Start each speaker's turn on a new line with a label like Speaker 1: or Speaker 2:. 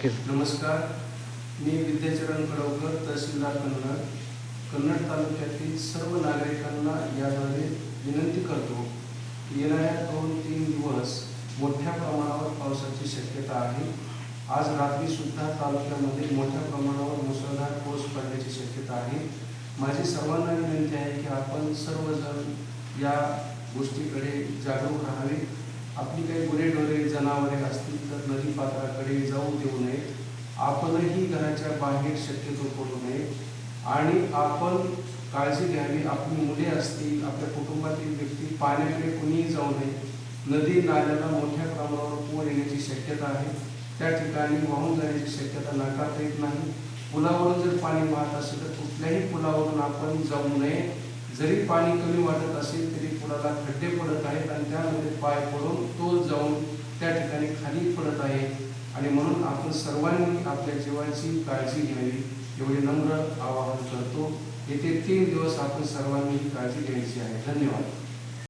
Speaker 1: नमस्कार, मी विद्याचरण कडवकर, तहसीलदार कन्नड तालुक्यातील सर्व नागरिकांना याद्वारे विनंती करतो की येणाऱ्या 2-3 दिवस मोठ्या प्रमाणावर पावसाची शक्यता आहे। आज रात्रीसुद्धा तालुक्यामध्ये मोठ्या प्रमाणावर मुसळधार पाऊस पडण्याची शक्यता आहे। माझी सर्वांना विनंती आहे की आपण सर्वजण या गोष्टीकडे जागरूक राहावे। आपली काही गुरेढोरे जनावरे असतील तर नदी पात्राकडे जाऊ देऊ नये। आपणही घराच्या बाहेर शक्यतो पडू नये आणि आपण काळजी घ्यावी। आपली मुले असतील, आपल्या कुटुंबातील व्यक्ती पाण्याकडे कुणीही जाऊ नये। नदी नाल्याला मोठ्या प्रमाणावर पूर येण्याची शक्यता आहे, त्या ठिकाणी वाहून जाण्याची शक्यता नाकारता येत नाही। पुलावरून जर पाणी वाहत असेल तर कुठल्याही पुलावरून आपण जाऊ नये। जरी पाणी कमी वाटत असेल तरी पुलाला खड्डे पडत आहेत आणि त्यामध्ये पाय पडून तो जाऊन त्या ठिकाणी खाली पडत आहे आणि म्हणून आपण सर्वांनी आपल्या जीवाची काळजी घ्यावी एवढे नम्र आवाहन करतो। येथे 3 दिवस आपण सर्वांनी काळजी घ्यायची आहे। धन्यवाद।